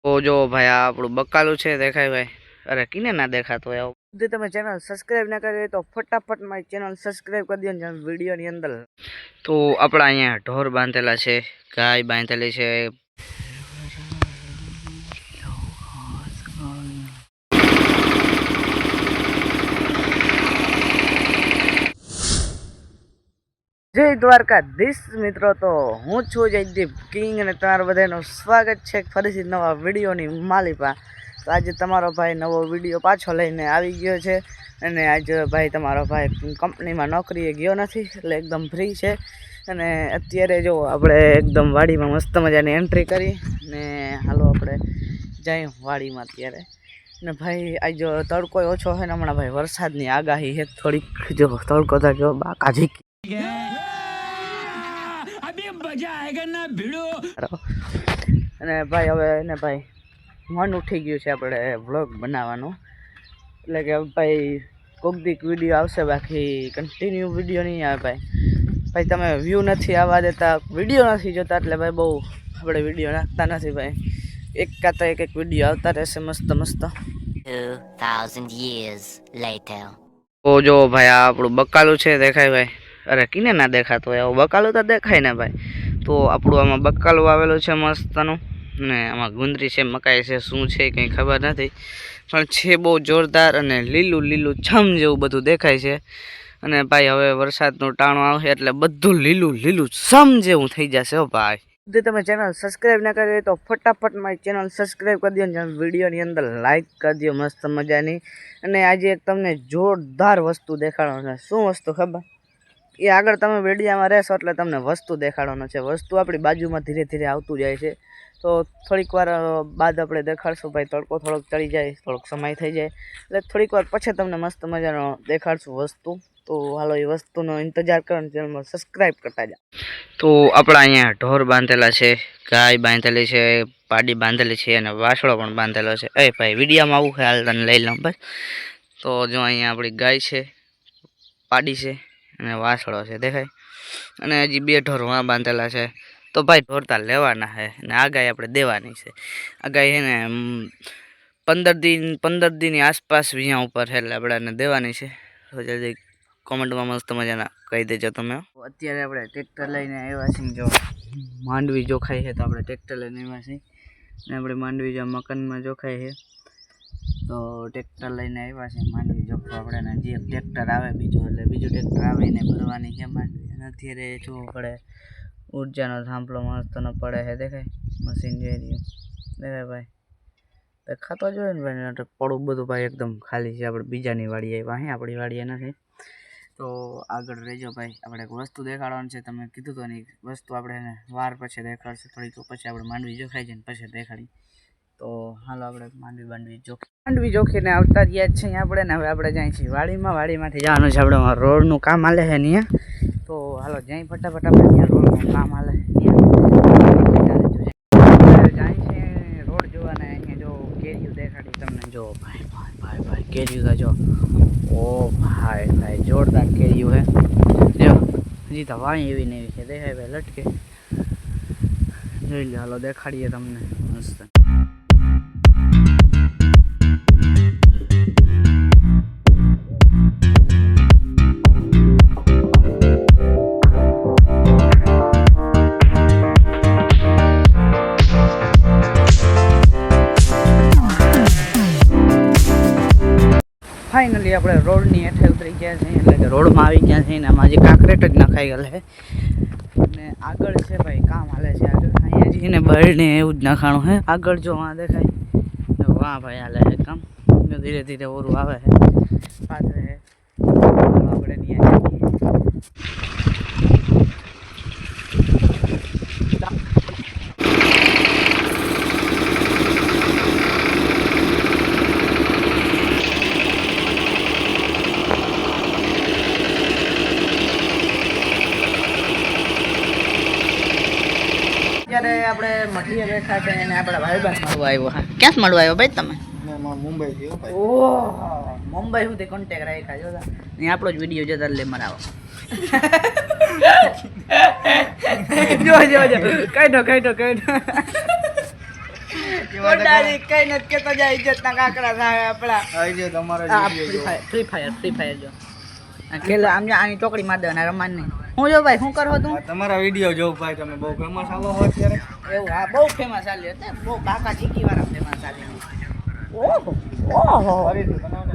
તો જો ભાઈ આ આપણું બકાલું છે દેખાય ભાઈ. અરે કિને ના દેખાતો હોય આવું. જો તમે ચેનલ સબસ્ક્રાઇબ ના કરી હોય તો ફટાફટ મારી ચેનલ સબસ્ક્રાઇબ કરી દો ને વિડીયોની અંદર. તો આપણા અહીંયા ઢોર બાંધેલા છે, ગાય બાંધેલી છે. જય દ્વારકાધીશ મિત્રો. તો હું છું જયદીપ કિંગ અને તમારા બધાનું સ્વાગત છે ફરીથી નવા વિડીયોની માલિપા. તો આજે તમારો ભાઈ નવો વિડીયો પાછો લઈને આવી ગયો છે અને આજે ભાઈ તમારો ભાઈ કંપનીમાં નોકરીએ ગયો નથી એટલે એકદમ ફ્રી છે. અને અત્યારે જો આપણે એકદમ વાડીમાં મસ્ત મજાની એન્ટ્રી કરી ને હાલો આપણે જઈએ વાડીમાં અત્યારે. ને ભાઈ આજે તડકો ઓછો છે ને હમણાં ભાઈ વરસાદની આગાહી છે થોડીક. જો તડકો તો જો બાકા ઝીકી અને ભાઈ હવે ને ભાઈ મન ઉઠી ગયું છે આપણે વ્લોગ બનાવવાનું. એટલે કે ભાઈ કોક દીક વિડીયો આવશે, બાકી કન્ટિન્યુ વિડીયો નહીં આવે ભાઈ. ભાઈ તમે વ્યૂ નથી આવવા દેતા, વિડીયો નથી જોતા એટલે ભાઈ બહુ આપણે વિડીયો નાખતા નથી ભાઈ. એક કાતા એક વિડીયો આવતા રહેશે મસ્ત મસ્ત. 2000 years later. તો જો ભાઈ આ આપણું બકાલું છે દેખાય ભાઈ. અરે કિને ના દેખાતો હોય આવું. બકાલું તો દેખાય ને ભાઈ. તો આપણું આમાં બકાલું આવેલું છે મસ્તનું ને આમાં ગુંદરી છે, મકાઈ છે, શું છે કંઈ ખબર નથી પણ છે બહુ જોરદાર અને લીલું લીલું છમ જેવું બધું દેખાય છે. અને ભાઈ હવે વરસાદનું ટાણું આવશે એટલે બધું લીલું લીલું છમ જેવું થઈ જશે હો ભાઈ. જો તમે ચેનલ સબસ્ક્રાઇબ ના કરી હોય તો ફટાફટ મારી ચેનલ સબસ્ક્રાઇબ કરી દો ને વિડીયોની અંદર લાઇક કરી દો મસ્ત મજાની. અને આજે એક તમને જોરદાર વસ્તુ દેખાડવાનો છે. શું વસ્તુ ખબર? એ આગળ તમે વિડીયામાં રહેશો એટલે તમને વસ્તુ દેખાડવાનો છે. વસ્તુ આપણી બાજુમાં ધીરે ધીરે આવતું જાય છે. તો થોડીક વાર બાદ આપણે દેખાડશું ભાઈ. તડકો થોડોક ચડી જાય, થોડોક સમય થઈ જાય એટલે થોડીક વાર પછી તમને મસ્ત મજાનો દેખાડશું વસ્તુ. તો હાલો એ વસ્તુનો ઇંતજાર કરો ને ચેનલમાં સબસ્ક્રાઈબ કરતા જાઓ. તો આપણા અહીંયા ઢોર બાંધેલા છે, ગાય બાંધેલી છે, પાડી બાંધેલી છે અને વાસળો પણ બાંધેલો છે. એ ભાઈ વિડીયામાં આવું હાલ તને લઈ લઉં ભાઈ. તો જો અહીંયા આપણી ગાય છે, પાડી છે અને વાસળો છે દેખાય. અને હજી બે ઢોર વાં બાંધેલા છે. તો ભાઈ ઢોરતા લેવાના છે અને આ ગાય આપણે દેવાની છે. આ ગાય છે ને 15 દિનની આસપાસ અહીંયા ઉપર છે એટલે આપણે એને દેવાની છે. તો જલ્દી કોમેન્ટમાં મસ્ત મજાના કહી દેજો તમે. અત્યારે આપણે ટ્રેક્ટર લઈને આવ્યા છીએ. જો માંડવી જોખાઈ છે તો આપણે ટ્રેક્ટર લઈને આવ્યા છીએ અને આપણે માંડવી જો મકાનમાં જોખાઈ છે તો ટ્રેક્ટર લઈને આવ્યા છે માંડવી જોખવા આપણે. જે ટ્રેક્ટર આવે બીજું એટલે બીજું ટ્રેક્ટર આવે એને ભરવાની છે માંડવી. અને અત્યારે જોવું પડે ઉર્જાનો થાંભલો મસ્તનો પડે છે દેખાય. મશીન જોઈ રહ્યું દેખાય ભાઈ. દેખાતો જોઈએ ને ભાઈ. પડું બધું ભાઈ એકદમ ખાલી છે. આપણે બીજાની વાડી આવ્યા અહીં, આપણી વાડીએ નથી. તો આગળ રહેજો ભાઈ. આપણે એક વસ્તુ દેખાડવાનું છે. તમે કીધું તો નહીં વસ્તુ આપણે એને વાર પછી દેખાડશે થોડીક પછી આપણે માંડવી જોખાઈ જાય ને પછી દેખાડી. તો હાલો આપણે માંડવી જોખીને આવતા રહ્યા જ છીએ આપણે ને. હવે આપણે જાય છીએ વાડીમાંથી જવાનું છે આપણે. રોડનું કામ હાલે છે ત્યાં. તો હાલો જાય ફટાફટ આપણે ત્યાં રોડનું કામ હાલે જાય છે રોડ જોવાના. અહીંયા જો કેરીઓ દેખાડી તમને. જો ભાઈ ભાઈ ભાઈ ભાઈ કેરીઓ તો જો. ઓ ભાઈ ભાઈ જોરદાર કેરીઓ હે. જો હજી તો વાણી એવી ને એવી છે દેખાય ભાઈ લટકે. જોઈ લો હાલો દેખાડીએ તમને મસ્ત. ફાઇનલી આપણે રોડની હેઠે ઉતરી ગયા છીએ એટલે કે રોડમાં આવી ગયા છીએ ને આમાં હજી કાંકરેટ જ નખાઈ ગયેલ છે. અને આગળ છે ભાઈ કામ હાલે છે આગળ. અહીંયા જઈને ને બળને એવું જ નખાણું છે આગળ. જો વાં દેખાય વાં ભાઈ હાલે છે કામ. ધીરે ધીરે ઓરું આવે છે પાછળ છે. આપણે ત્યાં અત્યારે આપણે મઢીએ બેઠા છે અને આપણા ભાઈબંધ મળવા આવ્યો. હા ક્યાં મળવા આવ્યો ભાઈ તમે? મુંબઈ. ઓહ મુંબઈ સુધી કોન્ટેક્ટ રાખ્યા જો ને આપણો જ વિડીયો જોતા એટલે મરાવો. જો જો જો કાઢો કોડાલી કઈ નથી કેતો જાય ઇજ્જતના કાકડા થાય આપડા આવી ગયો તમારા ફ્રી ફાયર જો આ ખેલો આમ આની ચોકડી માર દેવાના રમાન નહીં હું જો ભાઈ શું કરો તું તમારા વિડીયો જોઉં ભાઈ તમે બહુ ફેમસ આવો હો અત્યારે એવું હા બહુ ફેમસ ચાલ્યો છે બહુ બાકા ચીકી વાળા ફેમસ ચાલ્યો ઓહો ઓહો ફરીથી બનાવો ને